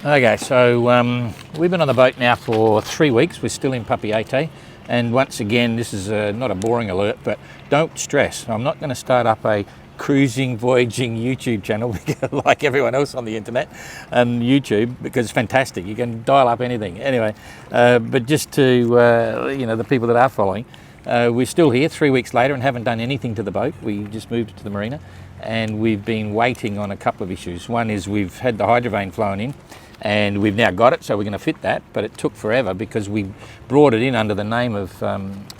Okay, so we've been on the boat now for 3 weeks. We're still in Papeete, and once again, this is not a boring alert, but don't stress. I'm not going to start up a cruising, voyaging YouTube channel like everyone else on the internet and YouTube, because it's fantastic. You can dial up anything. Anyway, but just to the people that are following, we're still here 3 weeks later and haven't done anything to the boat. We just moved it to the marina, and we've been waiting on a couple of issues. One is we've had the HYDROVANE flown in, and we've now got it, so we're going to fit that, but it took forever because we brought it in under the name of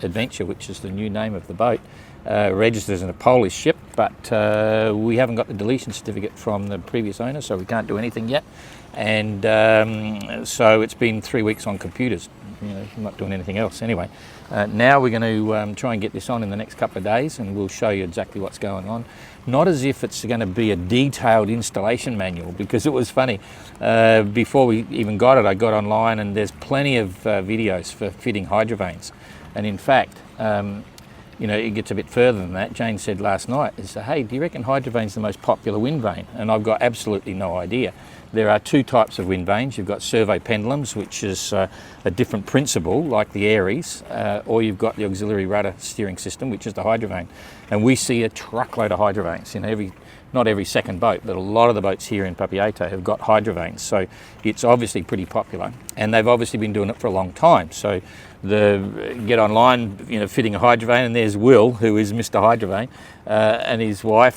Adventure, which is the new name of the boat, registered as a Polish ship, but we haven't got the deletion certificate from the previous owner, so we can't do anything yet. And so it's been 3 weeks on computers, not doing anything else. Anyway, now we're going to try and get this on in the next couple of days, and we'll show you exactly what's going on. Not as if it's going to be a detailed installation manual, because it was funny. Before we even got it, I got online, and there's plenty of videos for fitting HYDROVANEs. And in fact, it gets a bit further than that. Jane said last night, hey, do you reckon HYDROVANE's the most popular wind vane? And I've got absolutely no idea. There are two types of wind vanes. You've got servo pendulums, which is a different principle, like the Aries, or you've got the auxiliary rudder steering system, which is the HYDROVANE. And we see a truckload of HYDROVANEs in not every second boat, but a lot of the boats here in Papeete have got HYDROVANEs. So it's obviously pretty popular, and they've obviously been doing it for a long time. So get online, fitting a HYDROVANE, and there's Will, who is Mr. HYDROVANE, and his wife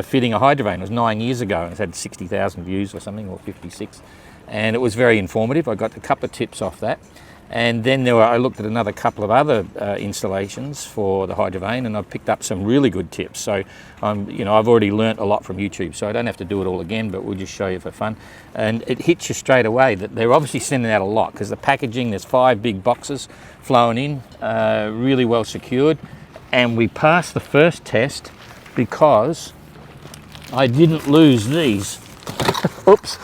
fitting a HYDROVANE. It was 9 years ago, and it's had 60,000 views or something, or 56. And it was very informative. I got a couple of tips off that. And then I looked at another couple of other installations for the HYDROVANE, and I've picked up some really good tips. So I've already learnt a lot from YouTube, so I don't have to do it all again, but we'll just show you for fun. And it hits you straight away that they're obviously sending out a lot, because the packaging, there's 5 big boxes flowing in, really well secured. And we passed the first test because I didn't lose these. Oops.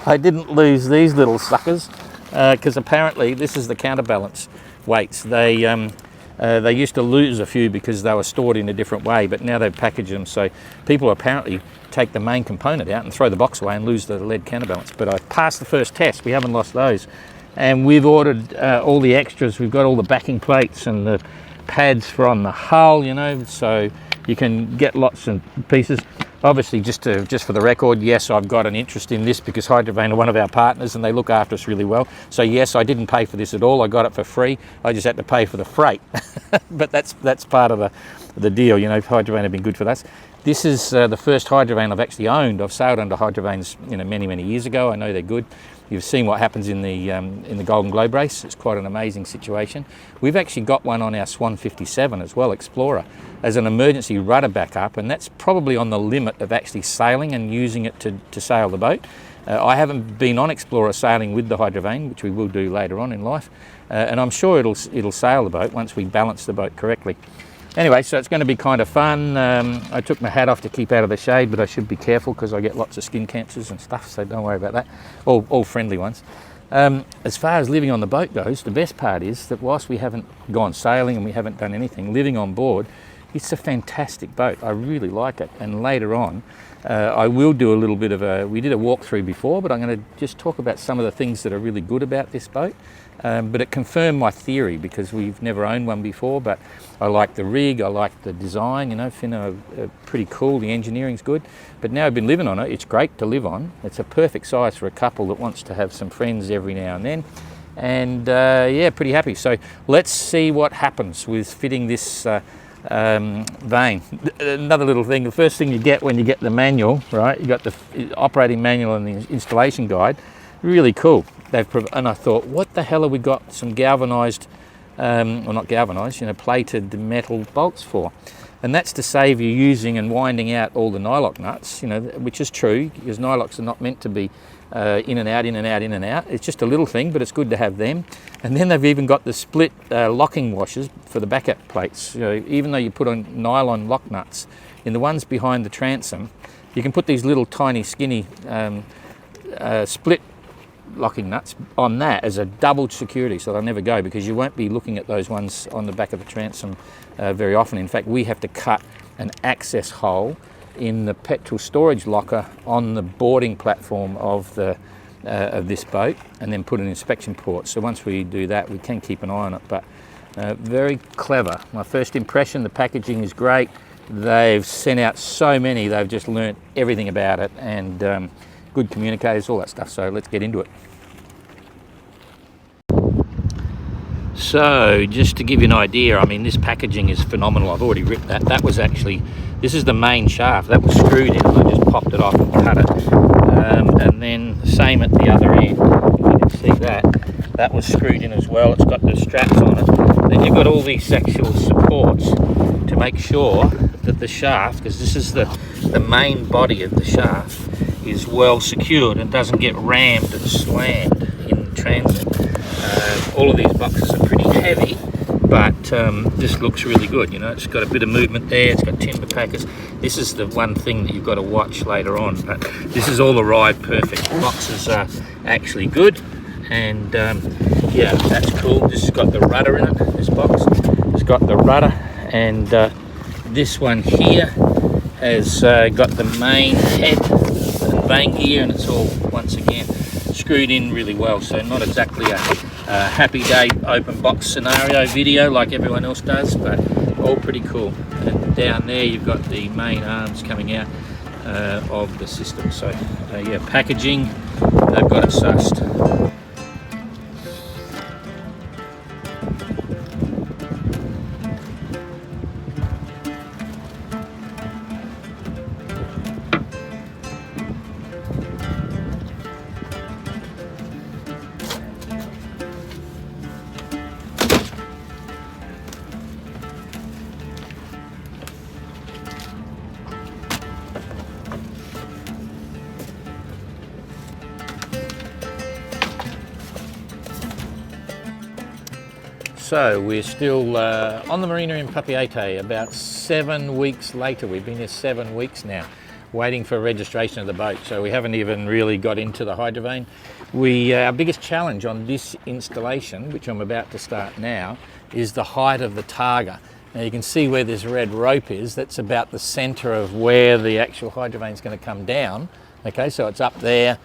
I didn't lose these little suckers. Because apparently this is the counterbalance weights. They used to lose a few because they were stored in a different way, but now they've packaged them so people apparently take the main component out and throw the box away and lose the lead counterbalance. But I passed the first test, we haven't lost those. And we've ordered all the extras. We've got all the backing plates and the pads from the hull, so you can get lots of pieces. Obviously, just for the record, yes, I've got an interest in this because HYDROVANE are one of our partners and they look after us really well. So yes, I didn't pay for this at all. I got it for free. I just had to pay for the freight. But that's part of the deal. HYDROVANE have been good for us. This is the first HYDROVANE I've actually owned. I've sailed under HYDROVANEs many years ago. I know they're good. You've seen what happens in the Golden Globe race. It's quite an amazing situation. We've actually got one on our Swan 57 as well, Explorer, as an emergency rudder backup, and that's probably on the limit of actually sailing and using it to sail the boat. I haven't been on Explorer sailing with the HYDROVANE, which we will do later on in life, and I'm sure it'll sail the boat once we balance the boat correctly. Anyway, so it's going to be kind of fun. I took my hat off to keep out of the shade, but I should be careful because I get lots of skin cancers and stuff, so don't worry about that. All friendly ones. As far as living on the boat goes, the best part is that whilst we haven't gone sailing and we haven't done anything, living on board, it's a fantastic boat. I really like it. And later on, I will do a little bit of we did a walkthrough before, but I'm going to just talk about some of the things that are really good about this boat. But it confirmed my theory because we've never owned one before, but I like the rig, I like the design, Finno are pretty cool, the engineering's good. But now I've been living on it, it's great to live on. It's a perfect size for a couple that wants to have some friends every now and then. And yeah, pretty happy. So let's see what happens with fitting this vane. Another little thing, the first thing you get when you get the manual, right, you got the operating manual and the installation guide, really cool. And I thought, what the hell have we got some galvanised, well not galvanised, plated metal bolts for? And that's to save you using and winding out all the nylock nuts, which is true, because nylocks are not meant to be in and out, in and out, in and out. It's just a little thing, but it's good to have them. And then they've even got the split locking washers for the backup plates. Even though you put on nylon lock nuts, in the ones behind the transom, you can put these little tiny skinny split locking nuts on that as a double security, so they'll never go, because you won't be looking at those ones on the back of the transom very often. In fact, we have to cut an access hole in the petrol storage locker on the boarding platform of this boat, and then put an inspection port. So once we do that, we can keep an eye on it. But very clever. My first impression, the packaging is great. They've sent out so many, they've just learnt everything about it, and good communicators, all that stuff. So let's get into it. So just to give you an idea, I mean, this packaging is phenomenal. I've already ripped that. That was actually, this is the main shaft. That was screwed in. I just popped it off and cut it. And then the same at the other end. You can see that. That was screwed in as well. It's got the straps on it. Then you've got all these actual supports to make sure that the shaft, because this is the main body of the shaft, is well secured and doesn't get rammed and slammed in transit. All of these boxes are pretty heavy, but this looks really good. You know, it's got a bit of movement there. It's got timber packers. This is the one thing that you've got to watch later on. But this is all arrived perfect. The boxes are actually good, and yeah, that's cool. This has got the rudder in it. This box has got the rudder, and this one here has got the main head and vane gear, and it's all once again screwed in really well. So not exactly a happy day open box scenario video like everyone else does, but all pretty cool. And down there you've got the main arms coming out of the system. So yeah, packaging, they've got it sussed. So we're still on the marina in Papeete about 7 weeks later. We've been here 7 weeks now, waiting for registration of the boat. So we haven't even really got into the HYDROVANE. Our biggest challenge on this installation, which I'm about to start now, is the height of the targa. Now you can see where this red rope is. That's about the center of where the actual HYDROVANE is going to come down. Okay, so it's up there,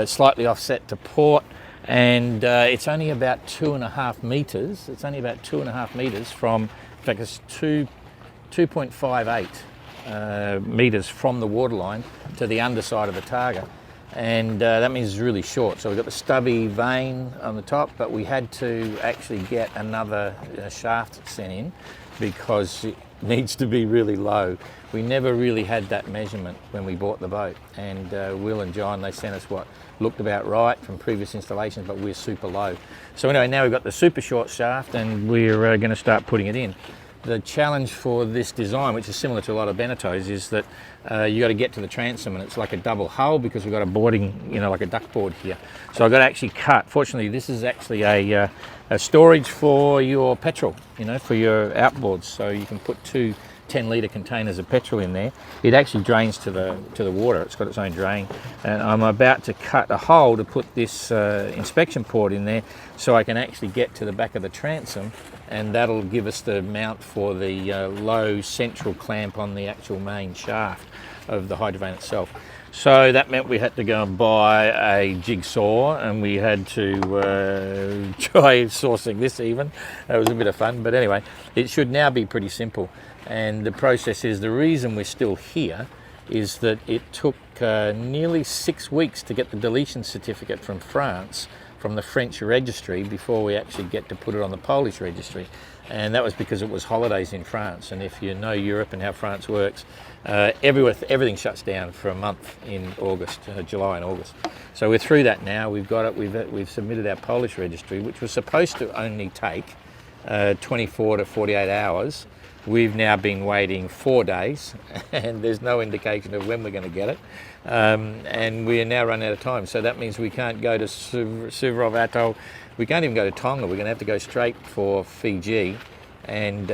slightly offset to port. And it's only about 2.5 meters. It's only about 2.5 meters from, in fact, it's 2.58 meters from the waterline to the underside of the targa. And that means it's really short. So we've got the stubby vane on the top, but we had to actually get another shaft sent in because it needs to be really low. We never really had that measurement when we bought the boat. And Will and John, they sent us what looked about right from previous installations, but we're super low. So anyway, now we've got the super short shaft, and we're going to start putting it in. The challenge for this design, which is similar to a lot of Beneteaus, is that you got to get to the transom, and it's like a double hull because we've got a boarding, you know, like a duckboard here. So I've got to actually cut. Fortunately, this is actually a storage for your petrol, you know, for your outboards. So you can put two 10-litre containers of petrol in there. It actually drains to the water. It's got its own drain, and I'm about to cut a hole to put this inspection port in there so I can actually get to the back of the transom, and that'll give us the mount for the low central clamp on the actual main shaft of the HYDROVANE itself. So that meant we had to go and buy a jigsaw, and we had to try sourcing this even. It was a bit of fun, but anyway, it should now be pretty simple. And the process is, the reason we're still here is that it took nearly 6 weeks to get the deletion certificate from France, from the French registry, before we actually get to put it on the Polish registry. And that was because it was holidays in France. And if you know Europe and how France works, everything shuts down for a month in August, July and August. So we're through that now. We've got it. We've submitted our Polish registry, which was supposed to only take 24 to 48 hours. We've now been waiting 4 days, and there's no indication of when we're going to get it. And we are now running out of time. So that means we can't go to Suvarov Atoll. We can't even go to Tonga. We're going to have to go straight for Fiji and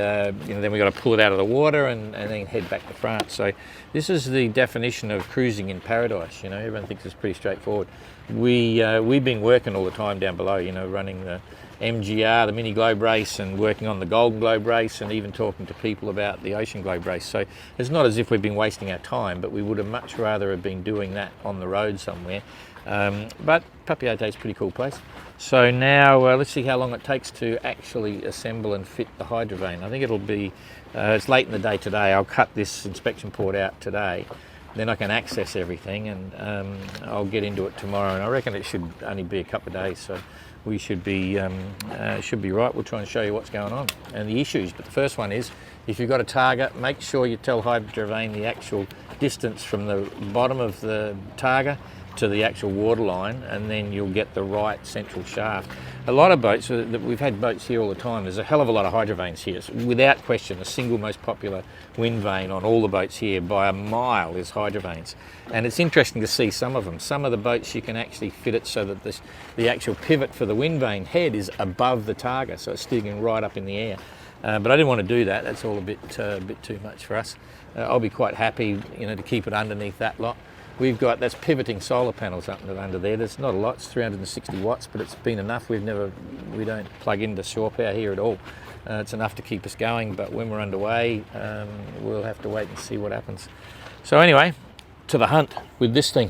you know, then we've got to pull it out of the water and then head back to France. So this is the definition of cruising in paradise. You know, everyone thinks it's pretty straightforward. We've been working all the time down below, you know, running the MGR, the Mini Globe Race, and working on the Golden Globe Race, and even talking to people about the Ocean Globe Race. So it's not as if we've been wasting our time, but we would have much rather have been doing that on the road somewhere. But Papeete is a pretty cool place. So now let's see how long it takes to actually assemble and fit the HYDROVANE. I think it'll be, it's late in the day today. I'll cut this inspection port out today. Then I can access everything, and I'll get into it tomorrow. And I reckon it should only be a couple of days, so we should be right. We'll try and show you what's going on and the issues. But the first one is, if you've got a target, make sure you tell HYDROVANE the actual distance from the bottom of the target to the actual water line, and then you'll get the right central shaft. A lot of boats, we've had boats here all the time, there's a hell of a lot of HYDROVANEs here. It's without question the single most popular wind vane on all the boats here by a mile is HYDROVANEs. And it's interesting to see some of them. Some of the boats you can actually fit it so that the actual pivot for the wind vane head is above the target, so it's sticking right up in the air. But I didn't want to do that. That's all a bit too much for us. I'll be quite happy, you know, to keep it underneath that lot. We've got, that's pivoting solar panels up and under there. There's not a lot, it's 360 watts, but it's been enough. We don't plug into shore power here at all. It's enough to keep us going, but when we're underway, we'll have to wait and see what happens. So anyway, to the hunt with this thing.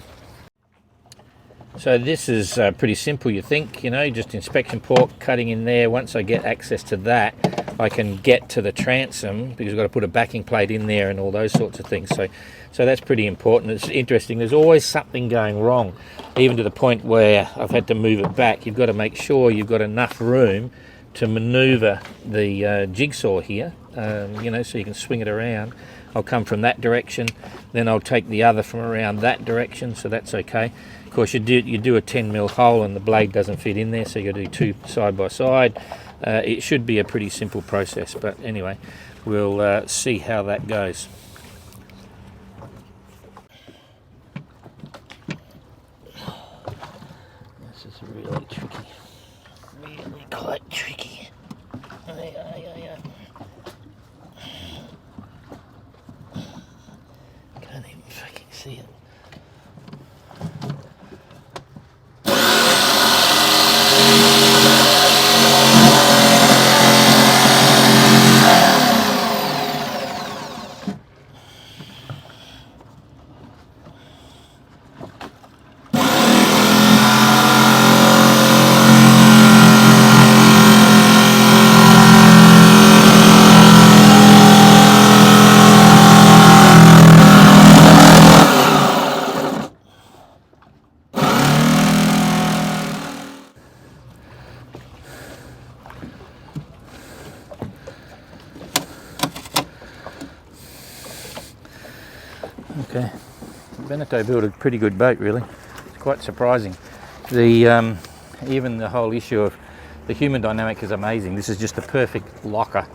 So this is pretty simple, you think, you know, just inspection port, cutting in there. Once I get access to that, I can get to the transom, because I've got to put a backing plate in there and all those sorts of things. So that's pretty important. It's interesting. There's always something going wrong, even to the point where I've had to move it back. You've got to make sure you've got enough room to manoeuvre the jigsaw here, you know, so you can swing it around. I'll come from that direction, then I'll take the other from around that direction, so that's okay. Of course, you do a 10mm hole and the blade doesn't fit in there, so you've got to do two side by side. It should be a pretty simple process, but anyway, we'll see how that goes. This is really tricky, really quite tricky. Can't even fucking see it. Okay, Beneteau built a pretty good boat, really. It's quite surprising. Even the whole issue of the human dynamic is amazing. This is just a perfect locker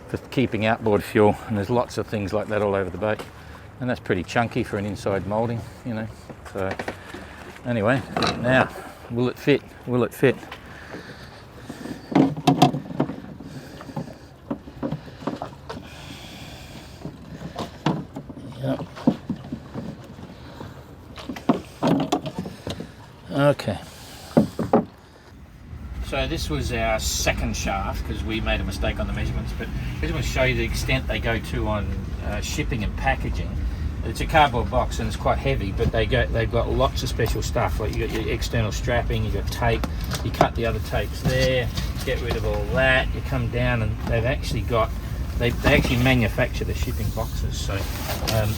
for keeping outboard fuel, and there's lots of things like that all over the boat. And that's pretty chunky for an inside moulding, you know. So anyway, now, will it fit? Will it fit? Yep. Okay, so this was our second shaft because we made a mistake on the measurements, but I just want to show you the extent they go to on shipping and packaging. It's a cardboard box and it's quite heavy, but they've got lots of special stuff. Like you got your external strapping, you got tape, you cut the other tapes there, get rid of all that, you come down, and they've actually got, they actually manufacture the shipping boxes, so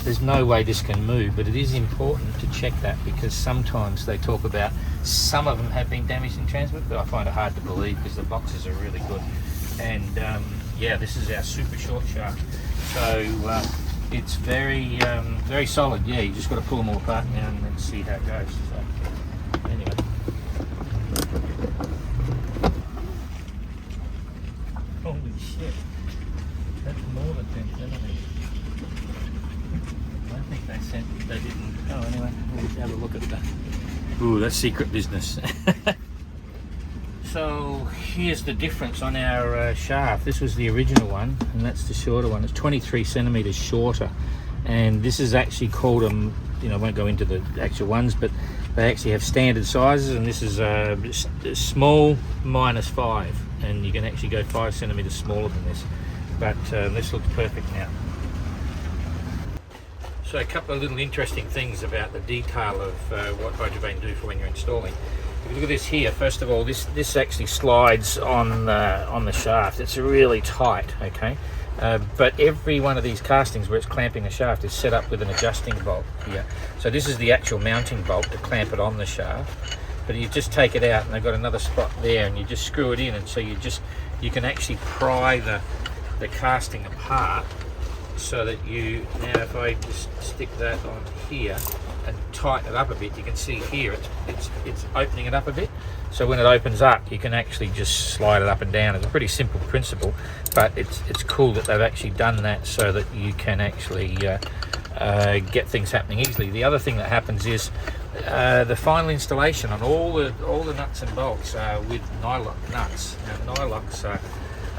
there's no way this can move, but it is important to check that, because sometimes they talk about some of them have been damaged in transport, but I find it hard to believe because the boxes are really good. And yeah, this is our super short shaft, so it's very very solid. Yeah, you just got to pull them all apart now and then see how it goes. So anyway. Holy shit. That's more than 10 centimeters. I think they didn't. Oh, anyway, we'll have a look at that. Ooh, that's secret business. So here's the difference on our shaft. This was the original one, and that's the shorter one. It's 23 centimeters shorter, and this is actually called them. I won't go into the actual ones, but they actually have standard sizes, and this is small -5, and you can actually go 5 centimeters smaller than this. But this looks perfect now. So a couple of little interesting things about the detail of what HYDROVANE do for when you're installing. If you look at this here, first of all, this actually slides on the shaft. It's really tight, okay? But every one of these castings where it's clamping the shaft is set up with an adjusting bolt here. So this is the actual mounting bolt to clamp it on the shaft. But you just take it out, and they've got another spot there, and you just screw it in, and so you can actually pry the casting apart. So that now if I just stick that on here and tighten it up a bit, you can see here it's opening it up a bit. So when it opens up, you can actually just slide it up and down. It's a pretty simple principle, but it's cool that they've actually done that so that you can actually get things happening easily. The other thing that happens is the final installation on all the nuts and bolts are with nylock nuts. Now nylocks are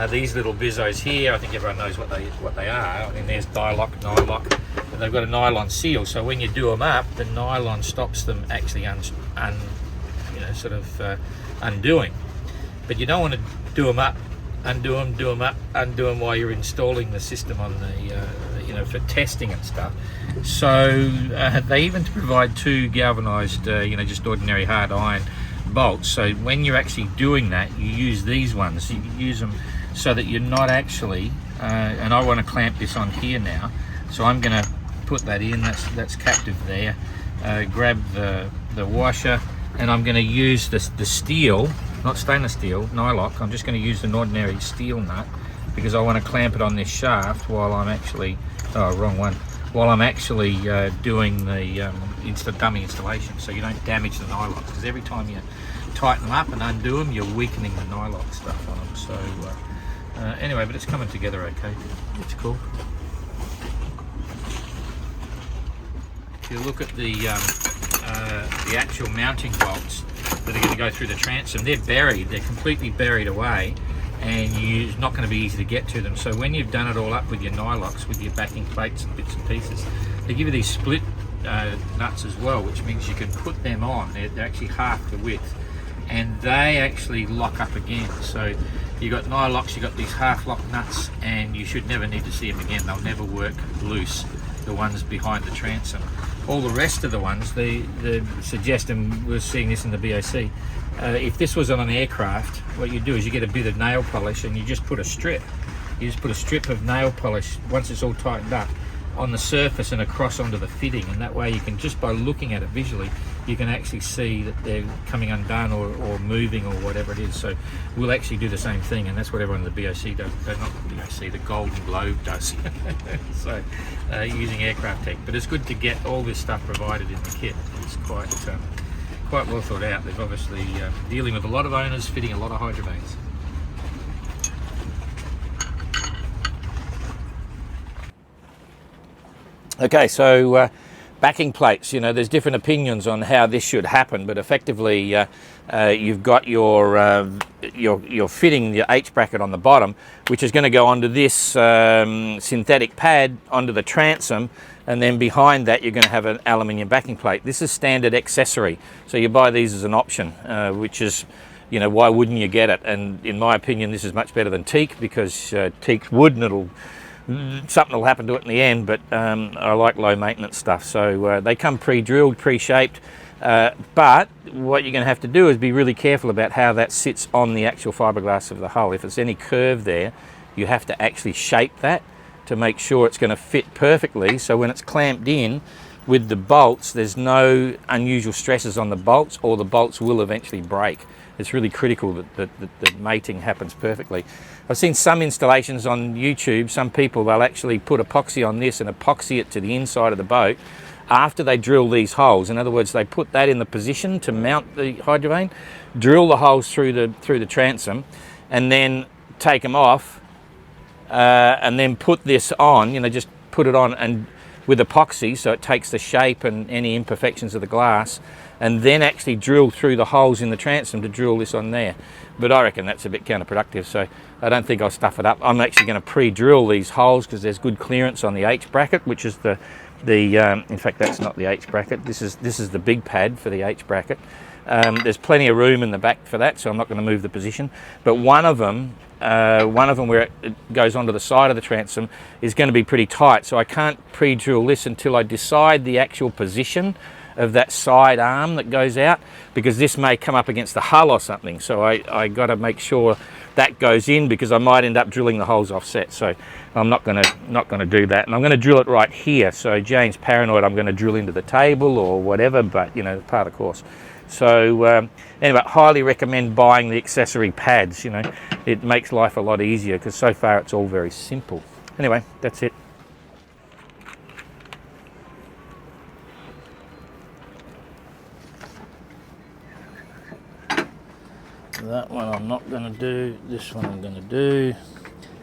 these little bizzos here. I think everyone knows what they are. I mean, there's Dilock, nylock, and they've got a nylon seal. So when you do them up, the nylon stops them actually undoing. But you don't want to do them up, undo them up, undo them while you're installing the system on the for testing and stuff. So they even provide 2 galvanized, just ordinary hard iron bolts. So when you're actually doing that, you use these ones. You use them so that you're not actually, and I want to clamp this on here now, so I'm going to put that in. That's captive there. Grab the washer, and I'm going to use the steel, not stainless steel, nylock. I'm just going to use an ordinary steel nut because I want to clamp it on this shaft while I'm actually, while I'm actually doing the dummy installation, so you don't damage the nylocks, because every time you tighten them up and undo them, you're weakening the nylock stuff on them. So anyway, but it's coming together okay. It's cool. If you look at the actual mounting bolts that are going to go through the transom, they're buried. They're completely buried away, and it's not going to be easy to get to them. So when you've done it all up with your nylocks, with your backing plates and bits and pieces, they give you these split nuts as well, which means you can put them on. They're actually half the width, and they actually lock up again. So you've got nylocks, you've got these half lock nuts, and you should never need to see them again. They'll never work loose, the ones behind the transom. All the rest of the ones, the suggestion, we're seeing this in the BOC, if this was on an aircraft, what you do is you get a bit of nail polish and you just put a strip. You just put a strip of nail polish, once it's all tightened up, on the surface and across onto the fitting, and that way you can, just by looking at it visually, you can actually see that they're coming undone or moving or whatever it is. So we'll actually do the same thing, and that's what everyone in the BOC does. Not the BOC, the Golden Globe does. So using aircraft tech, but it's good to get all this stuff provided in the kit. It's quite well thought out. They've obviously dealing with a lot of owners, fitting a lot of HYDROVANEs. Okay, so backing plates, there's different opinions on how this should happen, but effectively you've got your fitting the H bracket on the bottom, which is going to go onto this synthetic pad onto the transom, and then behind that you're going to have an aluminium backing plate. This is standard accessory, so you buy these as an option, which is, why wouldn't you get it? And in my opinion, this is much better than teak, because teak's wood and something will happen to it in the end, but I like low maintenance stuff. So they come pre-drilled, pre-shaped, but what you're going to have to do is be really careful about how that sits on the actual fiberglass of the hull. If there's any curve there, you have to actually shape that to make sure it's going to fit perfectly, so when it's clamped in with the bolts, there's no unusual stresses on the bolts, or the bolts will eventually break. It's really critical that the mating happens perfectly. I've seen some installations on YouTube, some people, they'll actually put epoxy on this and epoxy it to the inside of the boat after they drill these holes. In other words, they put that in the position to mount the HYDROVANE, drill the holes through the transom, and then take them off, and then put this on, just put it on and with epoxy so it takes the shape and any imperfections of the glass, and then actually drill through the holes in the transom to drill this on there. But I reckon that's a bit counterproductive, so I don't think I'll stuff it up. I'm actually going to pre-drill these holes because there's good clearance on the H bracket, which is in fact that's not the H bracket, this is the big pad for the H bracket. There's plenty of room in the back for that, so I'm not going to move the position, but one of them where it goes onto the side of the transom is going to be pretty tight, so I can't pre-drill this until I decide the actual position of that side arm that goes out, because this may come up against the hull or something, so I got to make sure that goes in, because I might end up drilling the holes offset. So I'm not going to do that, and I'm going to drill it right here. So Jane's paranoid I'm going to drill into the table or whatever, but you know, part of the course. So anyway, highly recommend buying the accessory pads. You know, it makes life a lot easier, because so far it's all very simple. Anyway, that's it. That one I'm not going to do, this one I'm going to do.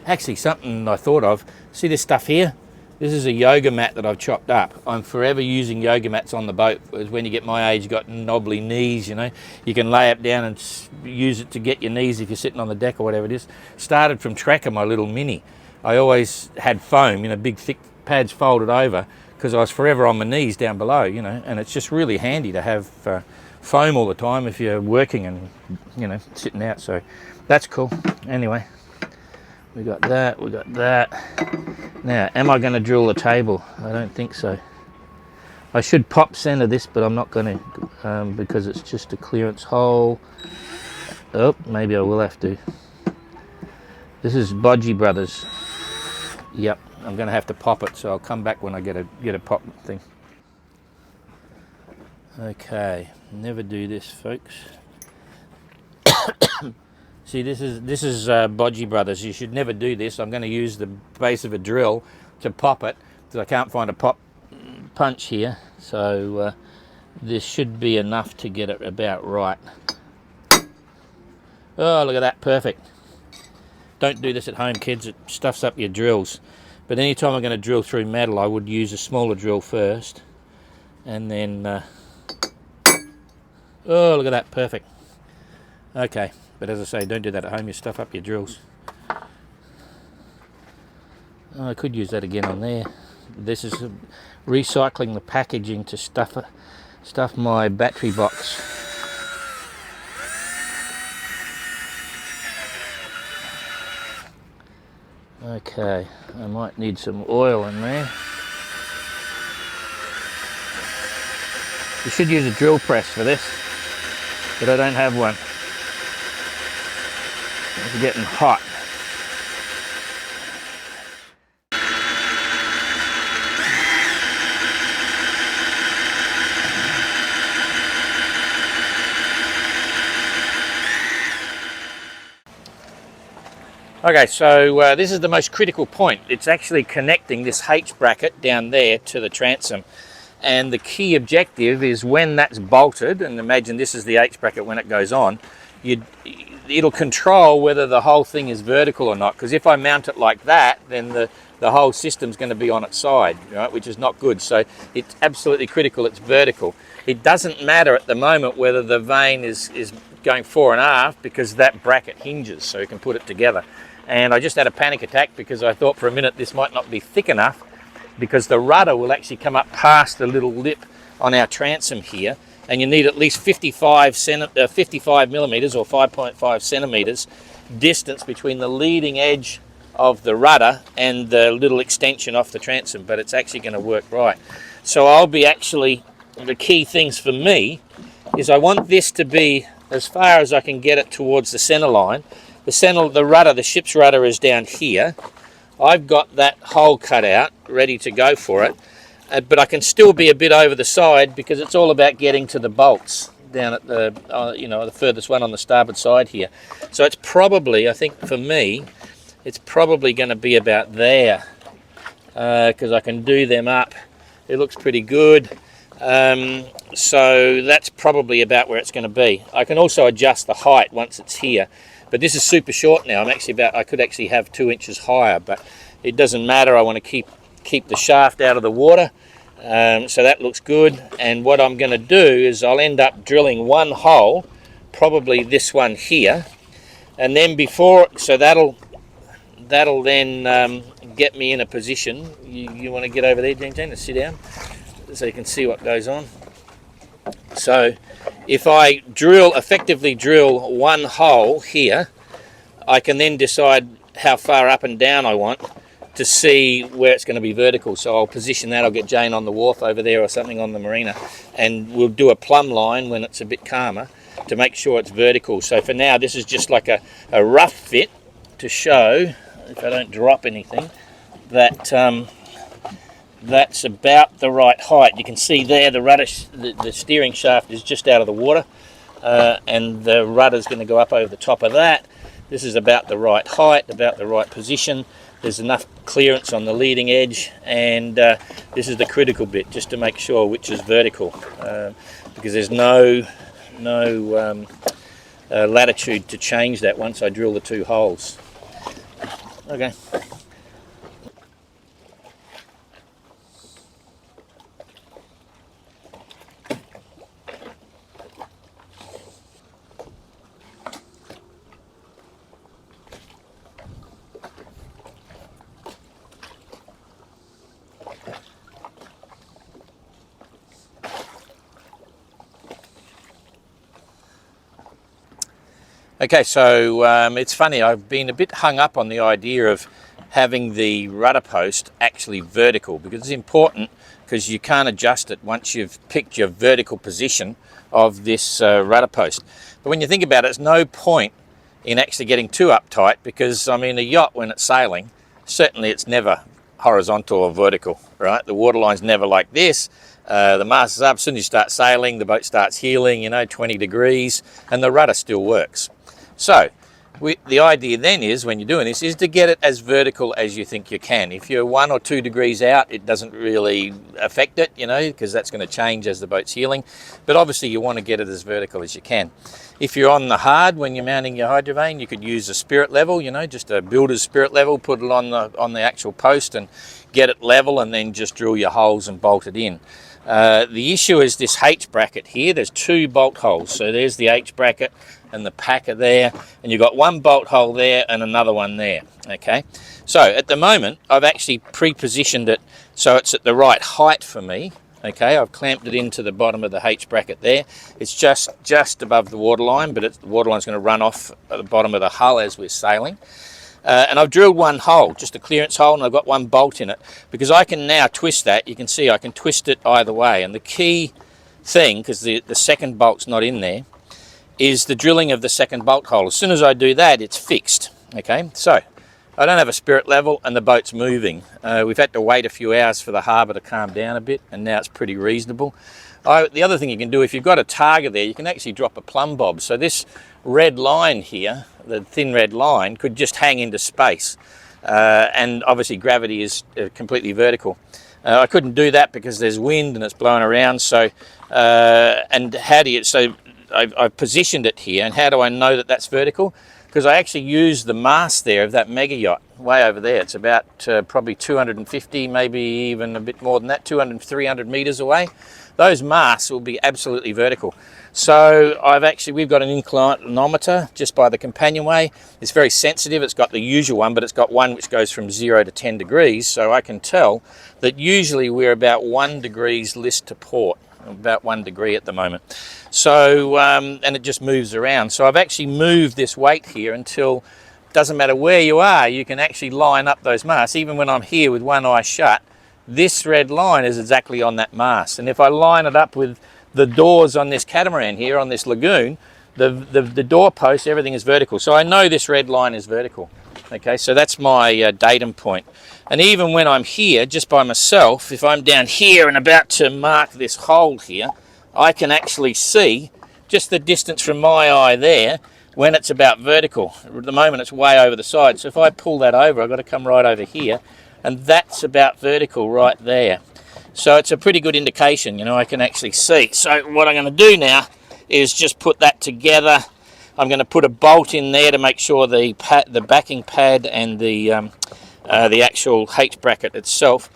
Actually, something I thought of, see this stuff here? This is a yoga mat that I've chopped up. I'm forever using yoga mats on the boat. When you get my age, you've got knobbly knees, you know. You can lay it down and use it to get your knees if you're sitting on the deck or whatever it is. Started from Tracker, my little Mini. I always had foam, you know, big thick pads folded over, because I was forever on my knees down below, you know, and it's just really handy to have foam all the time if you're working and, you know, sitting out. So that's cool. Anyway, we got that, we got that. Now, am I going to drill the table? I don't think so. I should pop center this, but I'm not going to, because it's just a clearance hole. Oh, maybe I will have to. This is Bodgy Brothers. Yep, I'm going to have to pop it, so I'll come back when I get a pop thing. Okay, never do this, folks. See, this is Bodgy Brothers. You should never do this. I'm going to use the base of a drill to pop it, because I can't find a pop punch here. So this should be enough to get it about right. Oh, look at that, perfect. Don't do this at home, kids. It stuffs up your drills. But anytime I'm going to drill through metal, I would use a smaller drill first, and then oh, look at that, perfect. Okay, but as I say, don't do that at home. You stuff up your drills. Oh, I could use that again on there. This is recycling the packaging to stuff my battery box. Okay, I might need some oil in there. You should use a drill press for this, but I don't have one. It's getting hot. Okay, so this is the most critical point. It's actually connecting this H bracket down there to the transom. And the key objective is when that's bolted, and imagine this is the H bracket when it goes on, it'll control whether the whole thing is vertical or not. Because if I mount it like that, then the whole system's going to be on its side, right, which is not good. So it's absolutely critical it's vertical. It doesn't matter at the moment whether the vane is going fore and aft, because that bracket hinges, so you can put it together. And I just had a panic attack because I thought for a minute this might not be thick enough, because the rudder will actually come up past the little lip on our transom here, and you need at least 55 millimeters or 5.5 centimeters distance between the leading edge of the rudder and the little extension off the transom, but it's actually going to work right. So I'll be actually, the key things for me is I want this to be as far as I can get it towards the center line. The rudder, the ship's rudder is down here. I've got that hole cut out, ready to go for it, but I can still be a bit over the side because it's all about getting to the bolts down at the, the furthest one on the starboard side here. So it's probably, I think for me, it's probably going to be about there, because I can do them up. It looks pretty good. So that's probably about where it's going to be. I can also adjust the height once it's here. But this is super short now. I could actually have 2 inches higher, but it doesn't matter. I want to keep keep the shaft out of the water. So that looks good, and what I'm going to do is I'll end up drilling one hole, probably this one here, and then so that'll then get me in a position. You want to get over there, Jean, to sit down so you can see what goes on. So if I effectively drill one hole here, I can then decide how far up and down I want to see where it's going to be vertical. So I'll position that. I'll get Jane on the wharf over there or something on the marina, and we'll do a plumb line when it's a bit calmer to make sure it's vertical. So for now, this is just like a rough fit to show, if I don't drop anything, that that's about the right height. You can see there the rudder, the steering shaft is just out of the water, and the rudder is going to go up over the top of that. This is about the right height, about the right position. There's enough clearance on the leading edge, and this is the critical bit, just to make sure which is vertical, because there's no latitude to change that once I drill the two holes. Okay. Okay, so it's funny, I've been a bit hung up on the idea of having the rudder post actually vertical, because it's important, because you can't adjust it once you've picked your vertical position of this rudder post. But when you think about it, there's no point in actually getting too uptight, because I mean, a yacht when it's sailing, certainly it's never horizontal or vertical, right? The waterline's never like this. The mast is up. As soon as you start sailing, the boat starts heeling, 20 degrees, and the rudder still works. So the idea then is, when you're doing this, is to get it as vertical as you think you can. If you're 1 or 2 degrees out, it doesn't really affect it, because that's going to change as the boat's heeling. But obviously you want to get it as vertical as you can. If you're on the hard, when you're mounting your hydrovane, you could use a spirit level, just a builder's spirit level, put it on the actual post and get it level, and then just drill your holes and bolt it in. The issue is this H bracket here. There's 2 bolt holes. So there's the H bracket and the packer there, and you've got 1 bolt hole there and another one there. Okay, so at the moment I've actually pre-positioned it so it's at the right height for me. Okay, I've clamped it into the bottom of the H bracket there. It's just above the waterline, but the waterline's going to run off at the bottom of the hull as we're sailing. And I've drilled 1 hole, just a clearance hole, and I've got 1 bolt in it, because I can now twist that. You can see I can twist it either way, and the key thing, because the second bolt's not in there, is the drilling of the second bolt hole. As soon as I do that, it's fixed. Okay, so I don't have a spirit level and the boat's moving. We've had to wait a few hours for the harbour to calm down a bit, and now it's pretty reasonable. The other thing you can do, if you've got a targa there, you can actually drop a plumb bob. So this red line here, the thin red line, could just hang into space. And obviously gravity is completely vertical. I couldn't do that because there's wind and it's blowing around. So, I've positioned it here, and how do I know that that's vertical? Because I actually used the mast there of that mega yacht way over there. It's about probably 250, maybe even a bit more than that, 200, 300 meters away. Those masts will be absolutely vertical. So we've got an inclinometer just by the companionway. It's very sensitive. It's got the usual one, but it's got one which goes from 0 to 10 degrees. So I can tell that usually we're about 1 degrees list to port, about 1 degree at the moment. So, and it just moves around. So I've actually moved this weight here until, doesn't matter where you are, you can actually line up those masts. Even when I'm here with one eye shut, this red line is exactly on that mast. And if I line it up with the doors on this catamaran here, on this lagoon, the door posts, everything is vertical. So I know this red line is vertical. Okay, so that's my datum point. And even when I'm here, just by myself, if I'm down here and about to mark this hole here, I can actually see just the distance from my eye there when it's about vertical. At the moment it's way over the side, so if I pull that over, I've got to come right over here, and that's about vertical right there. So it's a pretty good indication, I can actually see. So what I'm going to do now is just put that together. I'm going to put a bolt in there to make sure the backing pad and the the actual H bracket itself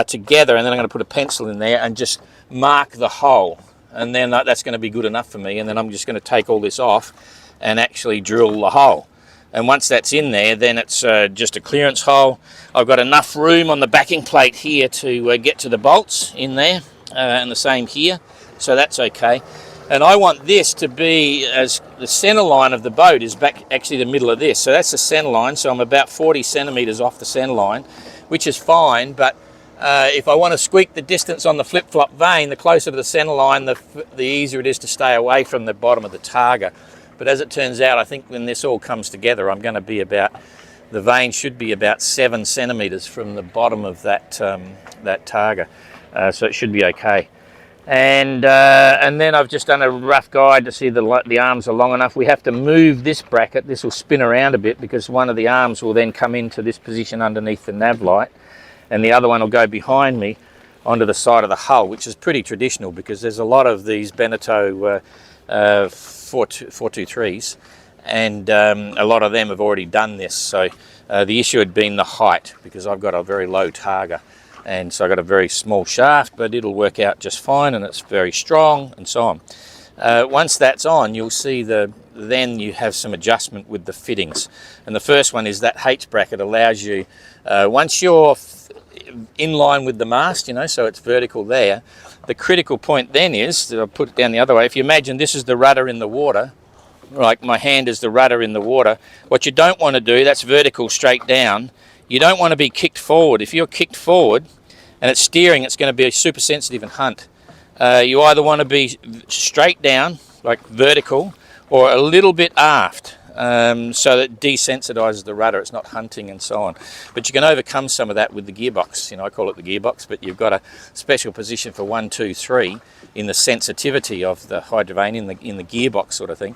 together, and then I'm going to put a pencil in there and just mark the hole, and then that's going to be good enough for me. And then I'm just going to take all this off and actually drill the hole. And once that's in there, then it's just a clearance hole. I've got enough room on the backing plate here to get to the bolts in there, and the same here, so that's okay. And I want this to be, as the center line of the boat is back actually the middle of this, so that's the center line. So I'm about 40 centimeters off the center line, which is fine. But if I want to squeak the distance on the flip-flop vane, the closer to the center line, the easier it is to stay away from the bottom of the targa. But as it turns out, I think when this all comes together, I'm going to be about, the vane should be about 7 centimeters from the bottom of that that targa, so it should be okay. And then I've just done a rough guide to see the arms are long enough. We have to move this bracket. This will spin around a bit because one of the arms will then come into this position underneath the nav light, and the other one will go behind me onto the side of the hull, which is pretty traditional because there's a lot of these Beneteau 423s, and a lot of them have already done this. So the issue had been the height, because I've got a very low targa, and so I've got a very small shaft, but it'll work out just fine, and it's very strong and so on. Once that's on, you'll see then you have some adjustment with the fittings. And the first one is that H bracket allows you, once you're in line with the mast, you know, so it's vertical there, the critical point then is, I'll put it down the other way, if you imagine this is the rudder in the water, like my hand is the rudder in the water, what you don't want to do, that's vertical straight down, you don't want to be kicked forward. If you're kicked forward and it's steering, it's going to be super sensitive and hunt. You either want to be straight down, like vertical, or a little bit aft, so that it desensitizes the rudder, it's not hunting and so on. But you can overcome some of that with the gearbox. You know, I call it the gearbox, but you've got a special position for 1, 2, 3 in the sensitivity of the HYDROVANE in the gearbox sort of thing,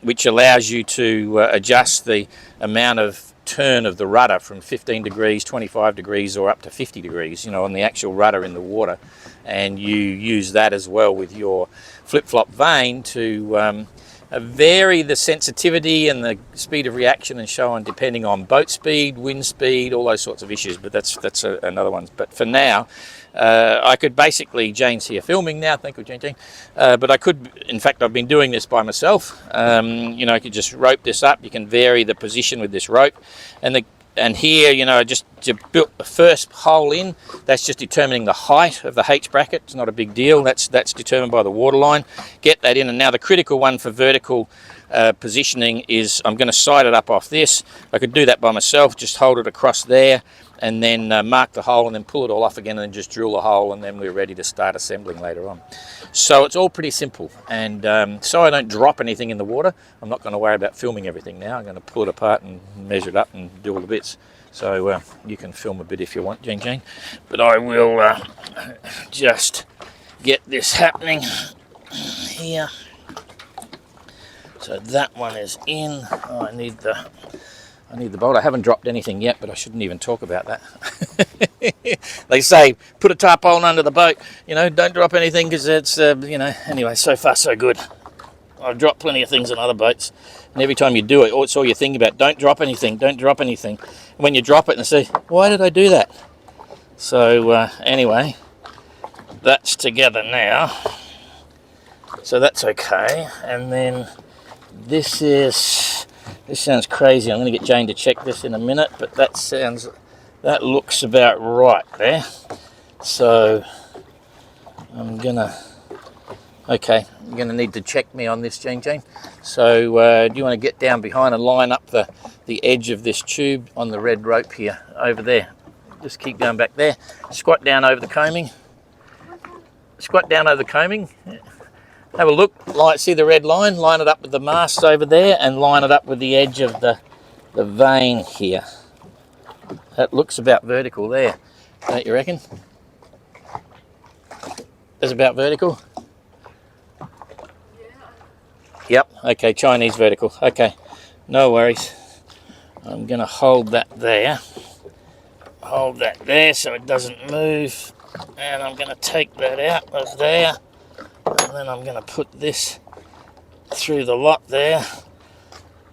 which allows you to adjust the amount of turn of the rudder from 15 degrees, 25 degrees, or up to 50 degrees, you know, on the actual rudder in the water. And you use that as well with your flip-flop vane to vary the sensitivity and the speed of reaction and so on, depending on boat speed, wind speed, all those sorts of issues. But that's another one. But for now, I could basically, Jane's here filming now, thank you, Jane. But I could, in fact, I've been doing this by myself. You know, I could just rope this up. You can vary the position with this rope, and here, you know, I just built the first hole in. That's just determining the height of the H bracket. It's not a big deal. That's determined by the waterline. Get that in, and now the critical one for vertical positioning is I'm going to side it up off this. I could do that by myself, just hold it across there, and then mark the hole, and then pull it all off again, and then just drill a hole, and then we're ready to start assembling later on. So it's all pretty simple, and so I don't drop anything in the water, I'm not going to worry about filming everything now. I'm going to pull it apart and measure it up and do all the bits. So you can film a bit if you want, Jane, but I will just get this happening here. So that one is in. Oh, I need the bolt. I haven't dropped anything yet, but I shouldn't even talk about that. They say put a tarpaulin under the boat, you know, don't drop anything, because it's you know, anyway, so far so good. I've dropped plenty of things on other boats, and every time you do it, it's all you're thinking about, don't drop anything, don't drop anything. And when you drop it and say, why did I do that? So anyway, that's together now, so that's okay. And then this sounds crazy. I'm going to get Jane to check this in a minute, but that looks about right there. So I'm gonna, okay, you're going to need to check me on this, Jane. So do you want to get down behind and line up the edge of this tube on the red rope here, over there? Just keep going back there. Squat down over the coaming. Squat down over the coaming. Have a look, see the red line, line it up with the mast over there, and line it up with the edge of the vane here. That looks about vertical there, don't you reckon? That's about vertical? Yep, okay, Chinese vertical, okay, no worries. I'm going to hold that there so it doesn't move, and I'm going to take that out of there. And then I'm going to put this through the lot there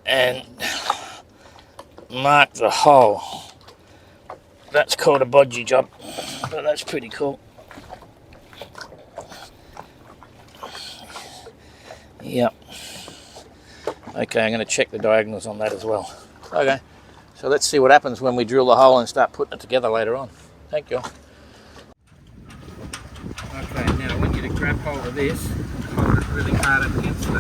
and mark the hole. That's called a bodgy job, but that's pretty cool. Yep. Okay, I'm going to check the diagonals on that as well. Okay, so let's see what happens when we drill the hole and start putting it together later on. Thank you. Okay, now I want you to grab hold of this and hold it really hard up against it.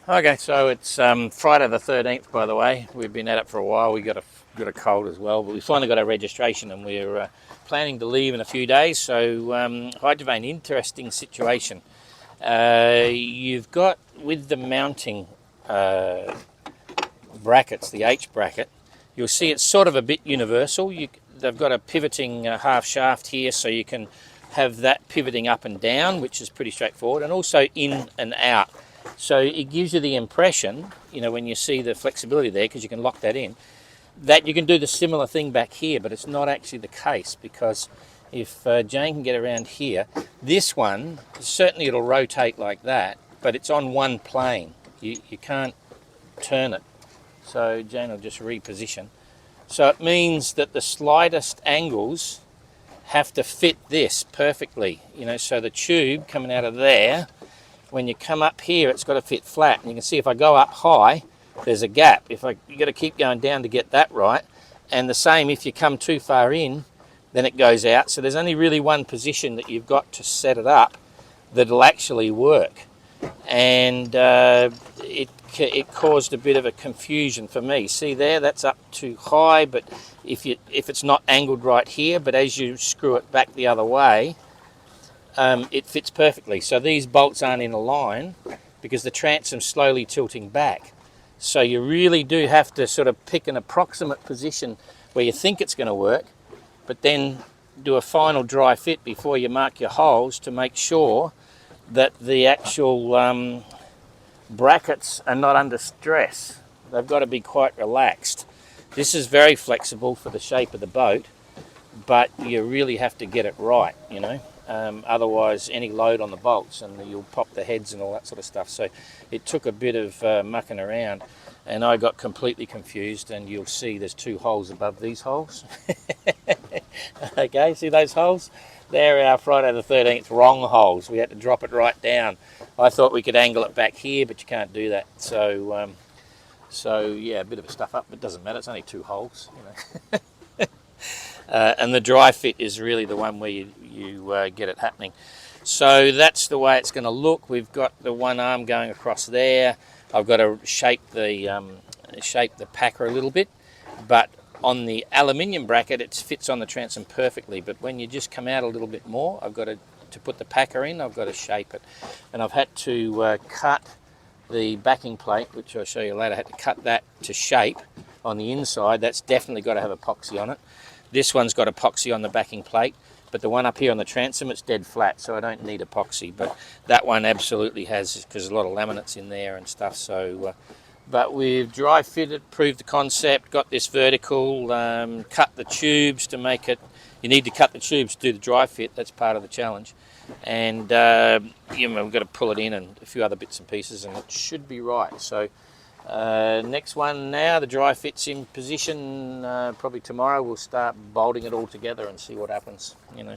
Okay, so it's Friday the 13th, by the way. We've been at it for a while. We got a cold as well, but we finally got our registration, and we're planning to leave in a few days. So HYDROVANE, interesting situation. You've got, with the mounting brackets, the H bracket, you'll see it's sort of a bit universal. They've got a pivoting half shaft here, so you can have that pivoting up and down, which is pretty straightforward, and also in and out. So it gives you the impression, you know, when you see the flexibility there, because you can lock that in, that you can do the similar thing back here, but it's not actually the case, because if Jane can get around here, this one, certainly it'll rotate like that, but it's on one plane. You can't turn it. So Jane will just reposition. So it means that the slightest angles have to fit this perfectly, you know, so the tube coming out of there, when you come up here, it's got to fit flat. And you can see if I go up high, there's a gap. You've got to keep going down to get that right. And the same, if you come too far in, then it goes out. So there's only really one position that you've got to set it up that'll actually work. And it caused a bit of a confusion for me. See there, that's up too high, but if it's not angled right here, but as you screw it back the other way, it fits perfectly. So these bolts aren't in a line because the transom's slowly tilting back. So you really do have to sort of pick an approximate position where you think it's going to work, but then do a final dry fit before you mark your holes to make sure that the actual brackets are not under stress. They've got to be quite relaxed. This is very flexible for the shape of the boat, but you really have to get it right, you know. Otherwise any load on the bolts and you'll pop the heads and all that sort of stuff. So it took a bit of mucking around, and I got completely confused, and you'll see there's two holes above these holes. Okay, see those holes? They're our Friday the 13th wrong holes. We had to drop it right down. I thought we could angle it back here, but you can't do that. So yeah, a bit of a stuff up, but it doesn't matter. It's only two holes, you know. And the dry fit is really the one where you get it happening. So that's the way it's going to look. We've got the one arm going across there. I've got to shape the packer a little bit, but on the aluminium bracket it fits on the transom perfectly. But when you just come out a little bit more, I've got to put the packer in, I've got to shape it, and I've had to cut the backing plate, which I'll show you later. I had to cut that to shape on the inside. That's definitely got to have epoxy on it. This one's got epoxy on the backing plate, but the one up here on the transom, it's dead flat, so I don't need epoxy. But that one absolutely has, because there's a lot of laminates in there and stuff. So, but we've dry fitted, proved the concept, got this vertical, cut the tubes to make it. You need to cut the tubes to do the dry fit. That's part of the challenge. And you know, we've got to pull it in and a few other bits and pieces, and it should be right. So next one now, the dry fit's in position. Probably tomorrow we'll start bolting it all together and see what happens, you know.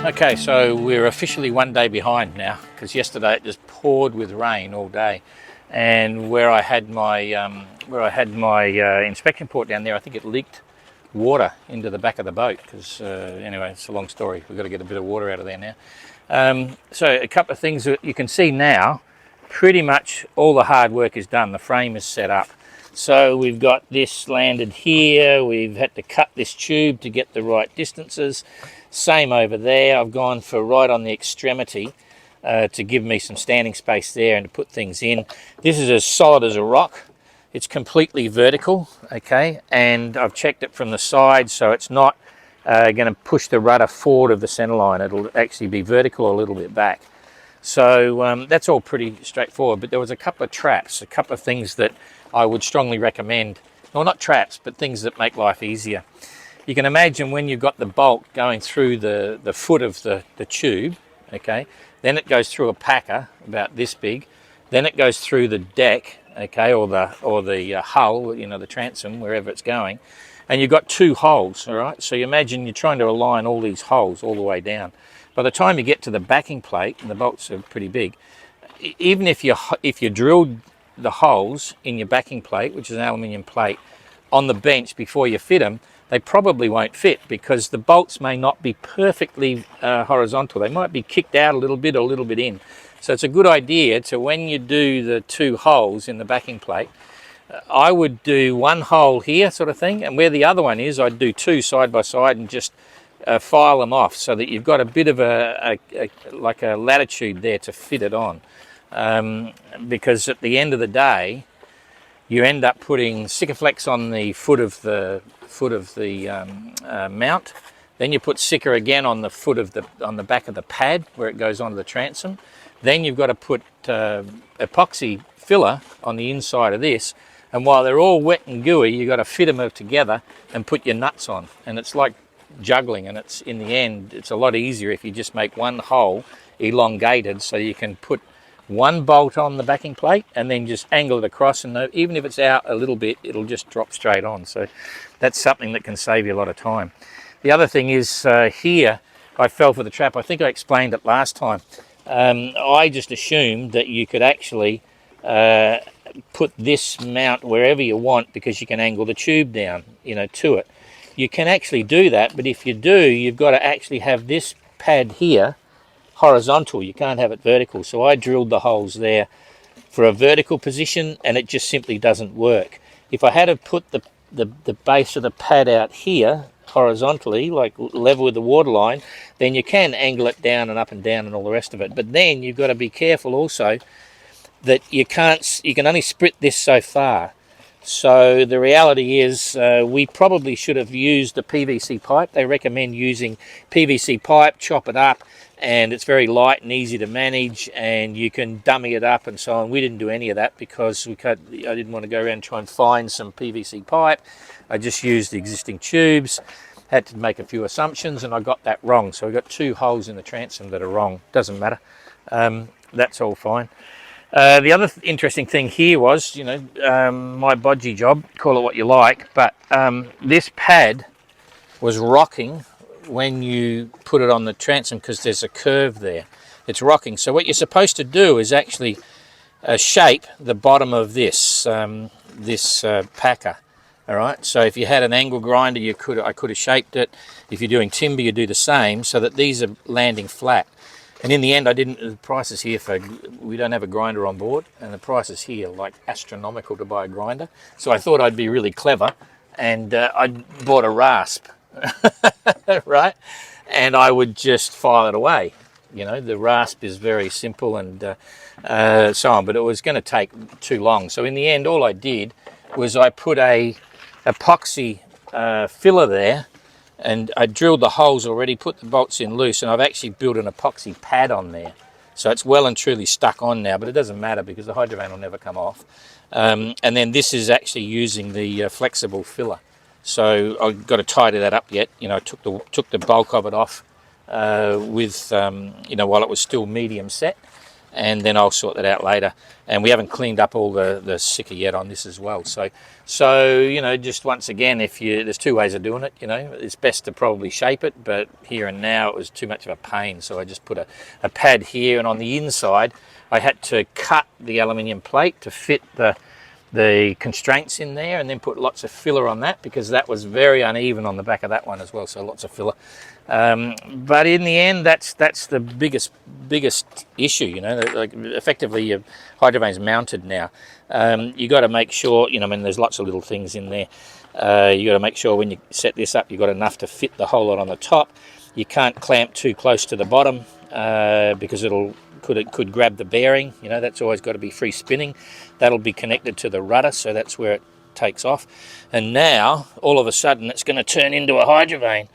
Okay, so we're officially one day behind now, because yesterday it just poured with rain all day, and where I had my inspection port down there, I think it leaked water into the back of the boat. Because anyway, it's a long story. We've got to get a bit of water out of there now. So a couple of things that you can see now. Pretty much all the hard work is done. The frame is set up. So we've got this landed here. We've had to cut this tube to get the right distances. Same over there. I've gone for right on the extremity to give me some standing space there and to put things in. This is as solid as a rock. It's completely vertical, okay, and I've checked it from the side, so it's not going to push the rudder forward of the center line. It'll actually be vertical a little bit back. So that's all pretty straightforward, but there was a couple of traps, a couple of things that I would strongly recommend. Well, not traps, but things that make life easier. You can imagine when you've got the bolt going through the foot of the tube, okay, then it goes through a packer about this big, then it goes through the deck, okay, or the hull, you know, the transom, wherever it's going, and you've got two holes, all right? So you imagine you're trying to align all these holes all the way down. By the time you get to the backing plate, and the bolts are pretty big, even if you drilled the holes in your backing plate, which is an aluminium plate, on the bench before you fit them, they probably won't fit because the bolts may not be perfectly horizontal. They might be kicked out a little bit or a little bit in. So it's a good idea to, when you do the two holes in the backing plate, I would do one hole here sort of thing, and where the other one is, I'd do two side by side and just file them off so that you've got a bit of like a latitude there to fit it on. Because at the end of the day, you end up putting Sikaflex on the foot of the mount. Then you put Sika again on the foot of on the back of the pad where it goes onto the transom. Then you've got to put epoxy filler on the inside of this. And while they're all wet and gooey, you've got to fit them together and put your nuts on. And it's like juggling, and it's, in the end, it's a lot easier if you just make one hole elongated so you can put one bolt on the backing plate and then just angle it across, and even if it's out a little bit, it'll just drop straight on. So that's something that can save you a lot of time. The other thing is here I fell for the trap. I think I explained it last time. I just assumed that you could actually put this mount wherever you want because you can angle the tube down, you know, to it. You can actually do that, but if you do, you've got to actually have this pad here horizontal. You can't have it vertical. So I drilled the holes there for a vertical position, and it just simply doesn't work. If I had to put the base of the pad out here horizontally, like level with the waterline, then you can angle it down and up and down and all the rest of it. But then you've got to be careful also that you can only sprit this so far. So the reality is we probably should have used the PVC pipe. They recommend using PVC pipe, chop it up, and it's very light and easy to manage, and you can dummy it up and so on. We didn't do any of that because I didn't want to go around and try and find some PVC pipe. I just used the existing tubes, had to make a few assumptions, and I got that wrong. So we got two holes in the transom that are wrong. Doesn't matter. That's all fine. The other interesting thing here was, you know, my bodgy job, call it what you like, but this pad was rocking when you put it on the transom because there's a curve there. It's rocking. So what you're supposed to do is actually shape the bottom of this packer. All right. So if you had an angle grinder, I could have shaped it. If you're doing timber, you do the same so that these are landing flat. And in the end, the price is here we don't have a grinder on board, and the price is here like astronomical to buy a grinder. So I thought I'd be really clever, and I bought a rasp, right? And I would just file it away. You know, the rasp is very simple and so on, but it was going to take too long. So in the end, all I did was I put a epoxy filler there, and I drilled the holes already, put the bolts in loose, and I've actually built an epoxy pad on there. So it's well and truly stuck on now, but it doesn't matter because the HYDROVANE will never come off. And then this is actually using the flexible filler. So I've got to tidy that up yet. You know, I took the bulk of it off with, you know, while it was still medium set, and then I'll sort that out later. And we haven't cleaned up all the Sika yet on this as well. So you know, just once again, there's two ways of doing it. You know, it's best to probably shape it, but here and now it was too much of a pain. So I just put a pad here, and on the inside, I had to cut the aluminium plate to fit the constraints in there, and then put lots of filler on that because that was very uneven on the back of that one as well. So lots of filler. But in the end, that's the biggest issue. You know, like effectively your HYDROVANE's mounted now. You got to make sure, you know, I mean, there's lots of little things in there. You got to make sure when you set this up, you've got enough to fit the whole lot on the top. You can't clamp too close to the bottom because it could grab the bearing. You know, that's always got to be free spinning. That'll be connected to the rudder, so that's where it takes off. And now all of a sudden it's going to turn into a HYDROVANE.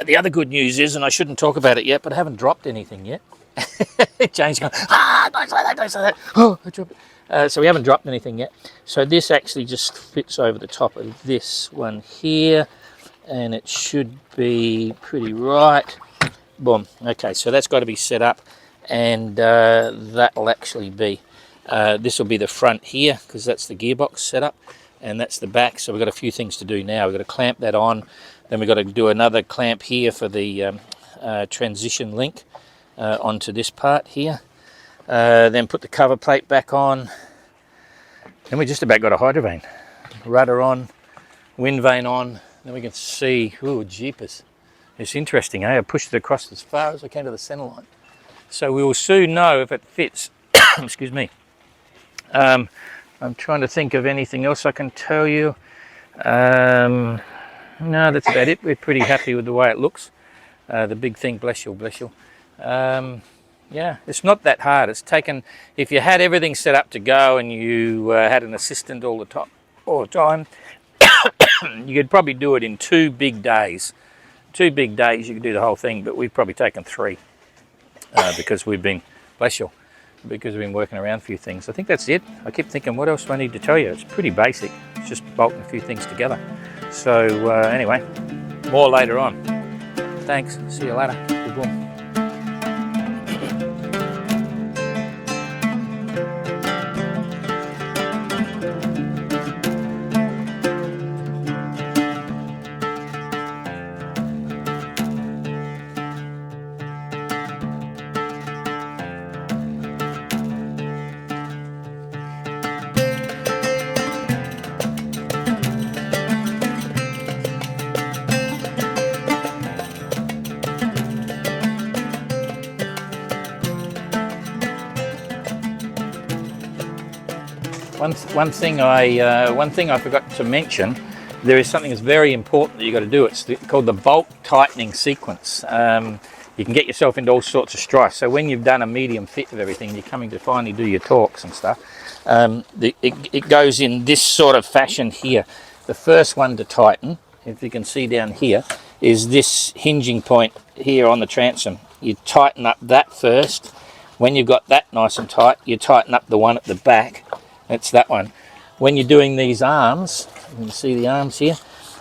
The other good news is, and I shouldn't talk about it yet, but I haven't dropped anything yet. Jane's going, don't say that, don't say that. Oh, I dropped it. So we haven't dropped anything yet. So this actually just fits over the top of this one here, and it should be pretty right. Boom. Okay, so that's got to be set up, and that'll actually be, this will be the front here, because that's the gearbox setup, and that's the back. So we've got a few things to do now. We've got to clamp that on, then we've got to do another clamp here for the transition link onto this part here. Then put the cover plate back on. Then we just about got a HYDROVANE. Rudder on, wind vane on. Then we can see, ooh, jeepers. It's interesting, eh? I pushed it across as far as I can to the centre line. So we will soon know if it fits. Excuse me. I'm trying to think of anything else I can tell you. No, that's about it. We're pretty happy with the way it looks. The big thing, bless you, bless you. Yeah, it's not that hard. It's taken, if you had everything set up to go and you had an assistant all the time, you could probably do it in 2 big days. 2 big days you could do the whole thing, but we've probably taken 3 because we've been, bless you, because we've been working around a few things. I think that's it. I keep thinking, what else do I need to tell you? It's pretty basic. It's just bolting a few things together. So anyway, more later on. Thanks. See you later. Good boom. One thing I forgot to mention, there is something that's very important that you've got to do. It's called the bolt tightening sequence. You can get yourself into all sorts of strife. So when you've done a medium fit of everything, you're coming to finally do your torques and stuff. It goes in this sort of fashion here. The first one to tighten, if you can see down here, is this hinging point here on the transom. You tighten up that first. When you've got that nice and tight, you tighten up the one at the back. That's that one. When you're doing these arms, you can see the arms here,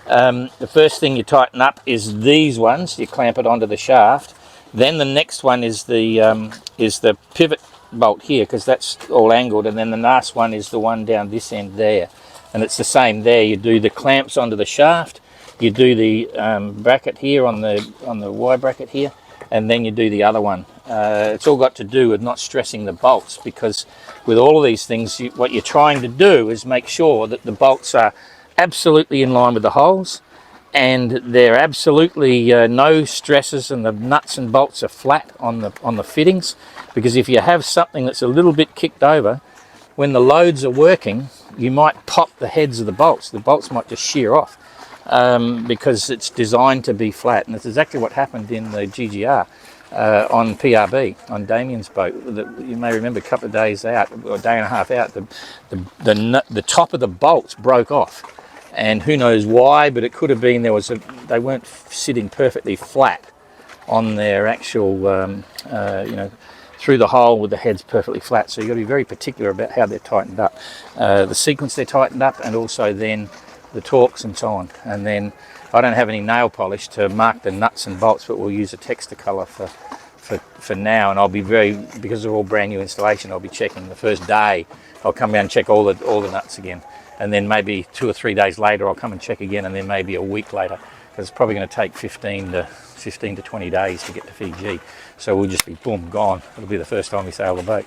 the first thing you tighten up is these ones. You clamp it onto the shaft. Then the next one is the pivot bolt here, because that's all angled, and then the last one is the one down this end there. And it's the same there. You do the clamps onto the shaft, you do the bracket here on the Y bracket here, and then you do the other one. It's all got to do with not stressing the bolts, because with all of these things, what you're trying to do is make sure that the bolts are absolutely in line with the holes, and they're absolutely no stresses, and the nuts and bolts are flat on the fittings. Because if you have something that's a little bit kicked over, when the loads are working, you might pop the heads of the bolts. The bolts might just shear off because it's designed to be flat, and that's exactly what happened in the GGR. On PRB, on Damien's boat, you may remember a couple of days out, or a day and a half out, the top of the bolts broke off, and who knows why, but it could have been they weren't sitting perfectly flat on their actual, through the hole with the heads perfectly flat. So you've got to be very particular about how they're tightened up, the sequence they're tightened up, and also then the torques and so on. And then I don't have any nail polish to mark the nuts and bolts, but we'll use a texture colour for now, and I'll be because they're all brand new installation, I'll be checking the first day. I'll come down and check all the nuts again, and then maybe 2 or 3 days later I'll come and check again, and then maybe a week later, because it's probably going to take 15 to 20 days to get to Fiji. So we'll just be boom, gone. It'll be the first time we sail the boat.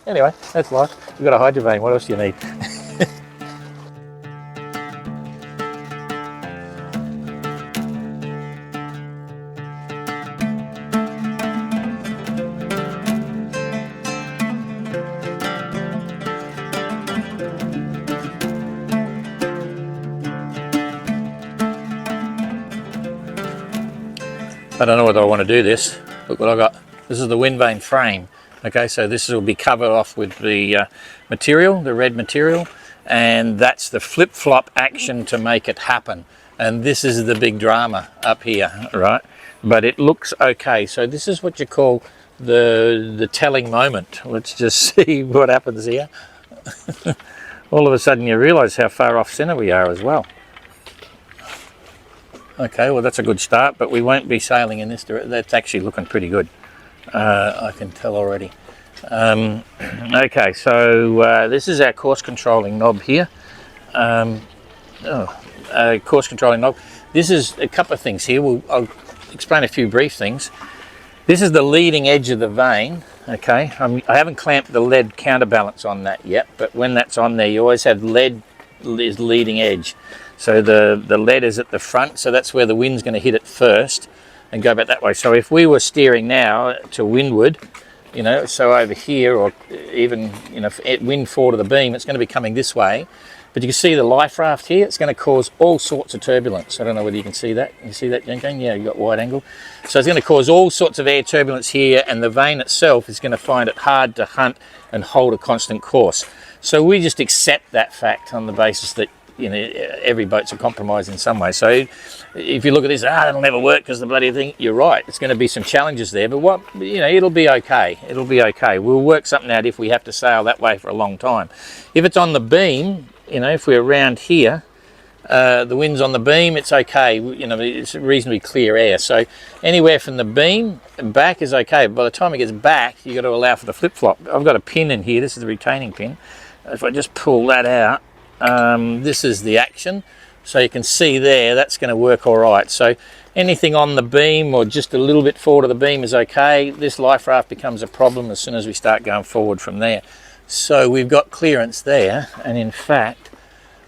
Anyway, that's life. We've got a HYDROVANE. What else do you need? I don't know whether I want to do this. Look what I got. This is the wind vane frame. Okay, so this will be covered off with the material, the red material, and that's the flip-flop action to make it happen. And this is the big drama up here, right? But it looks okay. So this is what you call the telling moment. Let's just see what happens here. All of a sudden you realize how far off center we are as well. Okay, well that's a good start, but we won't be sailing in this direction. That's actually looking pretty good. I can tell already. Okay, so this is our course controlling knob here. Course controlling knob. This is a couple of things here. I'll explain a few brief things. This is the leading edge of the vane. Okay, I haven't clamped the lead counterbalance on that yet, but when that's on there, you always have lead is leading edge. So the lead is at the front, so that's where the wind's going to hit it first and go back that way. So if we were steering now to windward, you know, so over here, or even, you know, wind forward of the beam, it's going to be coming this way. But you can see the life raft here, it's going to cause all sorts of turbulence. I don't know whether you can see that. Can you see that, Jenkins? Yeah, you've got wide angle. So it's going to cause all sorts of air turbulence here, and the vane itself is going to find it hard to hunt and hold a constant course. So we just accept that fact on the basis that, you know, every boat's a compromise in some way. So if you look at this, that'll never work because the bloody thing, you're right. It's going to be some challenges there, but what, you know, it'll be okay. It'll be okay. We'll work something out if we have to sail that way for a long time. If it's on the beam, you know, if we're around here, the wind's on the beam, it's okay. You know, it's reasonably clear air. So anywhere from the beam and back is okay. By the time it gets back, you've got to allow for the flip-flop. I've got a pin in here. This is the retaining pin. If I just pull that out, this is the action. So you can see there, that's going to work all right. So anything on the beam or just a little bit forward of the beam is okay. This life raft becomes a problem as soon as we start going forward from there. So we've got clearance there, and in fact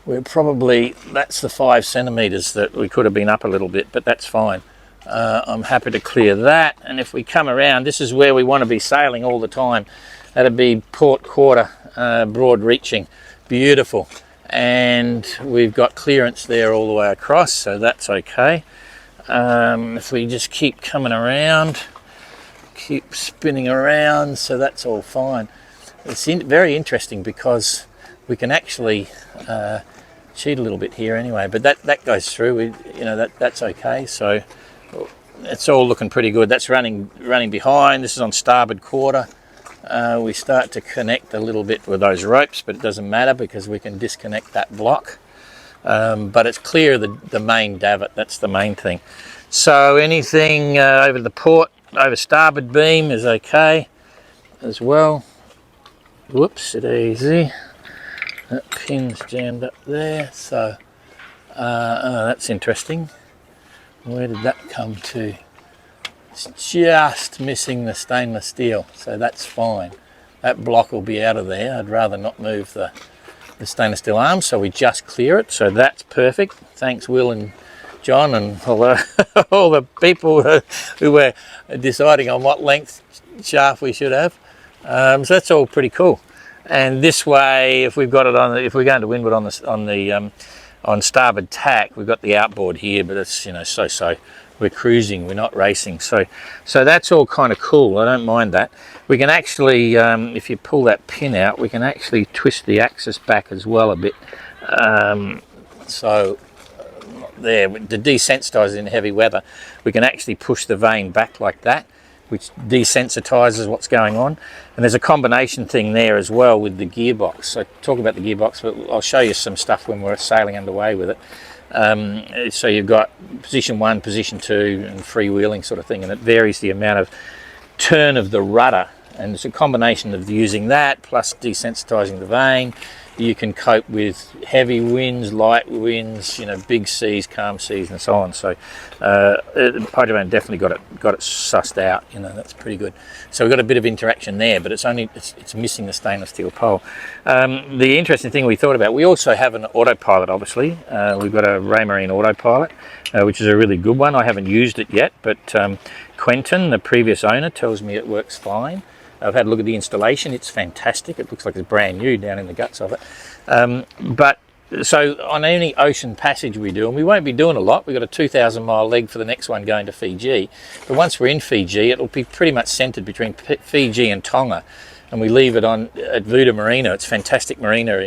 we're probably, that's the 5 centimeters that we could have been up a little bit, but that's fine. I'm happy to clear that, and if we come around, this is where we want to be sailing all the time. That'd be port quarter, broad reaching, beautiful, and we've got clearance there all the way across, so that's okay. If we just keep coming around, keep spinning around, so that's all fine. It's very interesting because we can actually cheat a little bit here anyway, but that goes through. You know, that's okay. So it's all looking pretty good. That's running behind. This is on starboard quarter. We start to connect a little bit with those ropes, but it doesn't matter because we can disconnect that block. But it's clear the main davit. That's the main thing. So anything over the port, over starboard beam is okay as well. Whoops, it easy. That pin's jammed up there, so that's interesting. Where did that come to? It's just missing the stainless steel, so that's fine. That block will be out of there. I'd rather not move the stainless steel arm, so we just clear it, so that's perfect. Thanks Will and John and all the people who were deciding on what length shaft we should have. So that's all pretty cool. And this way, if we've got it on, if we're going to windward on starboard tack, we've got the outboard here, but it's, you know, so. We're cruising, we're not racing. So that's all kind of cool. I don't mind that. We can actually, if you pull that pin out, we can actually twist the axis back as well a bit. So there, to desensitize in heavy weather, we can actually push the vane back like that, which desensitizes what's going on. And there's a combination thing there as well with the gearbox. So talk about the gearbox, but I'll show you some stuff when we're sailing underway with it. So you've got position 1, position 2 and freewheeling sort of thing, and it varies the amount of turn of the rudder, and it's a combination of using that plus desensitizing the vane. You can cope with heavy winds, light winds, you know, big seas, calm seas, and so on. So HYDROVANE definitely got it sussed out. You know, that's pretty good. So we've got a bit of interaction there, but it's missing the stainless steel pole. The interesting thing we thought about, we also have an autopilot. Obviously, we've got a Raymarine autopilot, which is a really good one. I haven't used it yet, but Quentin, the previous owner, tells me it works fine. I've had a look at the installation. It's fantastic. It looks like it's brand new down in the guts of it. But So on any ocean passage we do, and we won't be doing a lot, we've got a 2,000 mile leg for the next one going to Fiji, but once we're in Fiji, it'll be pretty much centered between Fiji and Tonga, and we leave it on at Vuda Marina. It's a fantastic marina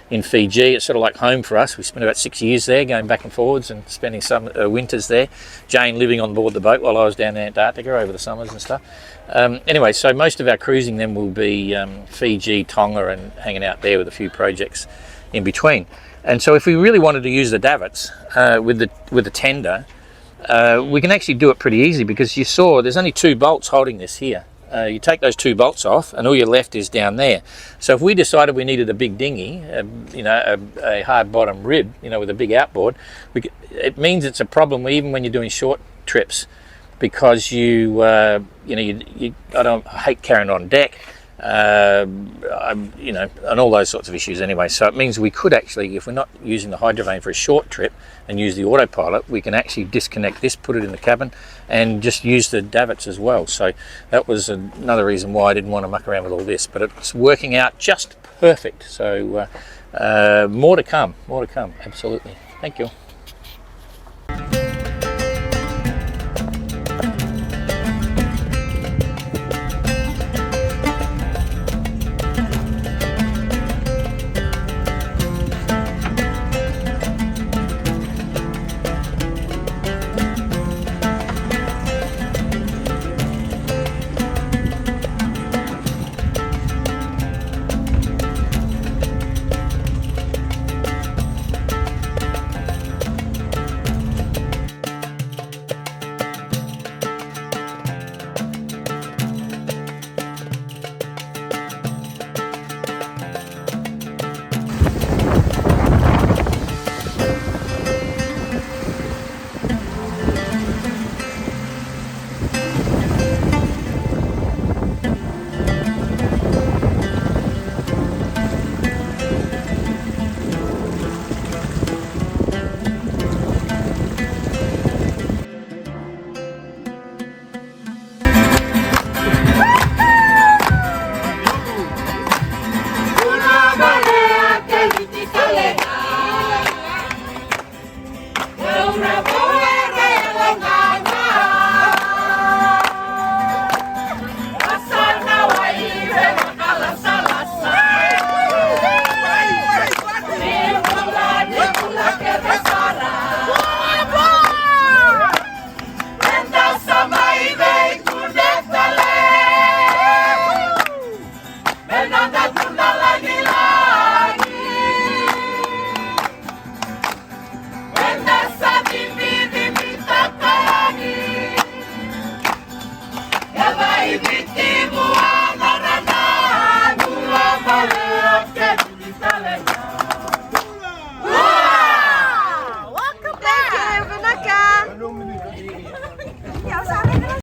in Fiji. It's sort of like home for us. We spent about 6 years there, going back and forwards and spending some winters there. Jane living on board the boat while I was down in Antarctica over the summers and stuff. Anyway, so most of our cruising then will be Fiji, Tonga, and hanging out there with a few projects in between. And so if we really wanted to use the davits with the tender, we can actually do it pretty easy, because you saw there's only 2 bolts holding this here. You take those 2 bolts off and all you're left is down there. So if we decided we needed a big dinghy, a hard bottom rib, with a big outboard, it means it's a problem even when you're doing short trips, because I hate carrying it on deck, and all those sorts of issues anyway. So it means we could actually, if we're not using the HYDROVANE for a short trip and use the autopilot, we can actually disconnect this, put it in the cabin, and just use the davits as well. So that was another reason why I didn't want to muck around with all this, but it's working out just perfect. So more to come, absolutely. Thank you.